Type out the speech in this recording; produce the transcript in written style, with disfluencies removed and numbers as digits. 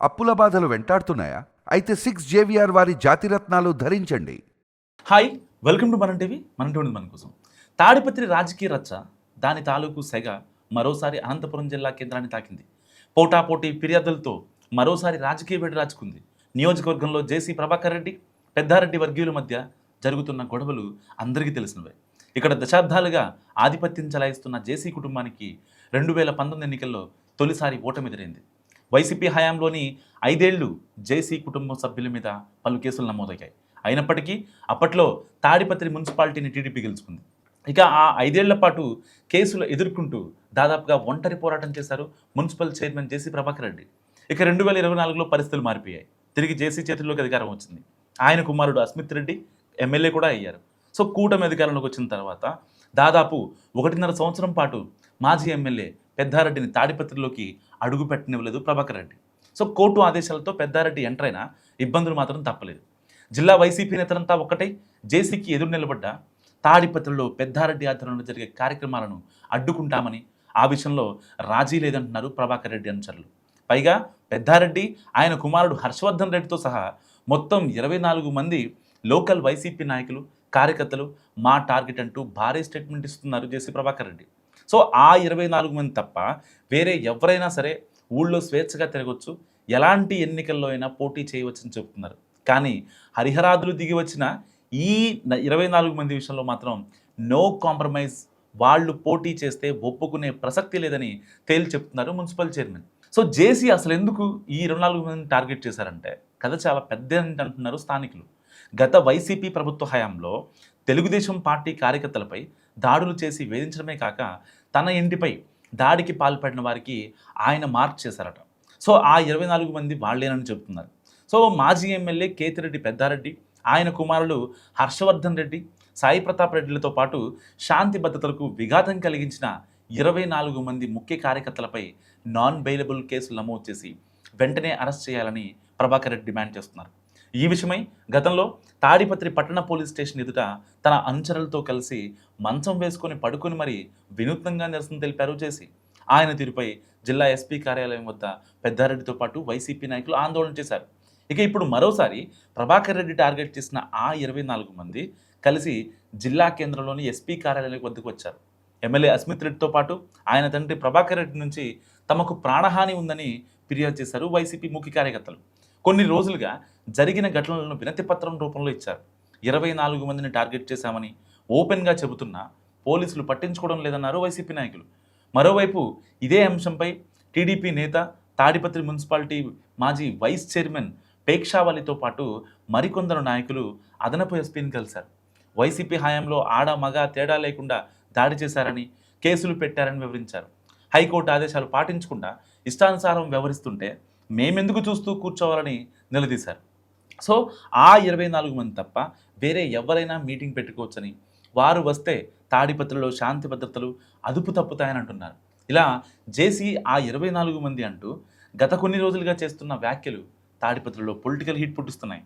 అప్పుల బాధలు వెంటాడుతున్నాయా? అయితే 6 JVR వారి జాతిరత్నాలు ధరించండి. హాయ్, వెల్కమ్ టు మనం టీవీ. మన టీవీ మన కోసం. తాడిపత్రి రాజకీయ రచ్చ, దాని తాలూకు సెగ మరోసారి అనంతపురం జిల్లా కేంద్రాన్ని తాకింది. పోటాపోటీ ఫిర్యాదులతో మరోసారి రాజకీయ వేడి రాచుకుంది. నియోజకవర్గంలో జేసీ ప్రభాకర్ రెడ్డి, పెద్దారెడ్డి వర్గీయుల మధ్య జరుగుతున్న గొడవలు అందరికీ తెలిసినవే. ఇక్కడ దశాబ్దాలుగా ఆధిపత్యం చెలాయిస్తున్న జేసీ కుటుంబానికి 2019 ఎన్నికల్లో తొలిసారి ఓటమి ఎదురైంది. వైసీపీ హయాంలోని 5 ఏళ్లు జేసీ కుటుంబం సభ్యుల మీద పలు కేసులు నమోదయ్యాయి. అయినప్పటికీ అప్పట్లో తాడిపత్రి మున్సిపాలిటీని టీడీపీ గెలుచుకుంది. ఇక ఆ 5 ఏళ్ల పాటు కేసులు ఎదుర్కొంటూ దాదాపుగా ఒంటరి పోరాటం చేశారు మున్సిపల్ చైర్మన్ జేసీ ప్రభాకర్ రెడ్డి. ఇక 2024లో పరిస్థితులు మారిపోయాయి. తిరిగి జేసీ చేతుల్లోకి అధికారం వచ్చింది. ఆయన కుమారుడు అస్మిత్ రెడ్డి ఎమ్మెల్యే కూడా అయ్యారు. సో కూటమి అధికారంలోకి వచ్చిన తర్వాత దాదాపు 1.5 సంవత్సరం పాటు మాజీ ఎమ్మెల్యే పెద్దారెడ్డిని తాడిపత్రిలోకి అడుగు పెట్టనివ్వలేదు ప్రభాకర్ రెడ్డి. సో కోర్టు ఆదేశాలతో పెద్దారెడ్డి ఎంటర్ అయినా ఇబ్బందులు మాత్రం తప్పలేదు. జిల్లా వైసీపీ నేతలంతా ఒక్కటై జేసీకి ఎదురు నిలబడ్డ తాడిపత్రిలో పెద్దారెడ్డి ఆధ్వర్యంలో జరిగే కార్యక్రమాలను అడ్డుకుంటామని, ఆ విషయంలో రాజీ లేదంటున్నారు ప్రభాకర్ రెడ్డి అనుచరులు. పైగా పెద్దారెడ్డి, ఆయన కుమారుడు హర్షవర్ధన్ రెడ్డితో సహా మొత్తం 24 మంది లోకల్ వైసీపీ నాయకులు, కార్యకర్తలు మా టార్గెట్ అంటూ భారీ స్టేట్మెంట్ ఇస్తున్నారు జేసీ ప్రభాకర్ రెడ్డి. సో ఆ 24 మంది తప్ప వేరే ఎవరైనా సరే ఊళ్ళో స్వేచ్ఛగా తిరగవచ్చు, ఎలాంటి ఎన్నికల్లో అయినా పోటీ చేయవచ్చని చెప్తున్నారు. కానీ హరిహరాదులు దిగి వచ్చిన ఈ 24 మంది విషయంలో మాత్రం నో కాంప్రమైజ్, వాళ్ళు పోటీ చేస్తే ఒప్పుకునే ప్రసక్తి లేదని తేల్చి చెప్తున్నారు మున్సిపల్ చైర్మన్. సో జేసీ అసలు ఎందుకు ఈ 24 మందిని టార్గెట్ చేశారంటే కథ చాలా పెద్ద అంటున్నారు స్థానికులు. గత వైసీపీ ప్రభుత్వ హయాంలో తెలుగుదేశం పార్టీ కార్యకర్తలపై దాడులు చేసి వేధించడమే కాక తన ఇంటిపై దాడికి పాల్పడిన వారికి ఆయన మార్క్ చేశారట. సో ఆ 24 మంది వాళ్ళేనని చెబుతున్నారు. సో మాజీ ఎమ్మెల్యే కేతిరెడ్డి పెద్దారెడ్డి, ఆయన కుమారులు హర్షవర్ధన్ రెడ్డి, సాయి ప్రతాప్ రెడ్డిలతో పాటు శాంతి భద్రతలకు విఘాతం కలిగించిన 24 మంది ముఖ్య కార్యకర్తలపై నాన్ బెయిలబుల్ కేసులు నమోదు చేసి వెంటనే అరెస్ట్ చేయాలని ప్రభాకర్ రెడ్డి డిమాండ్ చేస్తున్నారు. ఈ విషయమై గతంలో తాడిపత్రి పట్టణ పోలీస్ స్టేషన్ ఎదుట తన అనుచరులతో కలిసి మంచం వేసుకొని పడుకొని మరీ వినూత్నంగా నిరసన తెలిపారు జేసీ. ఆయన తీరుపై జిల్లా ఎస్పీ కార్యాలయం వద్ద పెద్దారెడ్డితో పాటు వైసీపీ నాయకులు ఆందోళన చేశారు. ఇక ఇప్పుడు మరోసారి ప్రభాకర్ రెడ్డి టార్గెట్ చేసిన ఆ 24 మంది కలిసి జిల్లా కేంద్రంలోని ఎస్పీ కార్యాలయం వద్దకు వచ్చారు. ఎమ్మెల్యే అస్మిత్ రెడ్డితో పాటు ఆయన తండ్రి ప్రభాకర్ రెడ్డి నుంచి తమకు ప్రాణహాని ఉందని ఫిర్యాదు చేశారు వైసీపీ ముఖ్య కార్యకర్తలు. కొన్ని రోజులుగా జరిగిన ఘటనలను వినతిపత్రం రూపంలో ఇచ్చారు. 24 మందిని టార్గెట్ చేశామని ఓపెన్గా చెబుతున్నా పోలీసులు పట్టించుకోవడం లేదన్నారు వైసీపీ నాయకులు. మరోవైపు ఇదే అంశంపై టీడీపీ నేత, తాడిపత్రి మున్సిపాలిటీ మాజీ వైస్ చైర్మన్ పేక్షావలితో పాటు మరికొందరు నాయకులు అదనపు ఎస్పీని కలిశారు. వైసీపీ హయాంలో ఆడ మగ తేడా లేకుండా దాడి చేశారని, కేసులు పెట్టారని వివరించారు. హైకోర్టు ఆదేశాలు పాటించకుండా ఇష్టానుసారం వ్యవహరిస్తుంటే మేమెందుకు చూస్తూ కూర్చోవాలని నిలదీశారు. సో ఆ 24 మంది తప్ప వేరే ఎవరైనా మీటింగ్ పెట్టుకోవచ్చని, వారు వస్తే తాడిపత్రిలో శాంతి భద్రతలు అదుపు తప్పుతాయని అంటున్నారు. ఇలా జేసీ ఆ 24 మంది అంటూ గత కొన్ని రోజులుగా చేస్తున్న వ్యాఖ్యలు తాడిపత్రిలో పొలిటికల్ హీట్ పుట్టిస్తున్నాయి.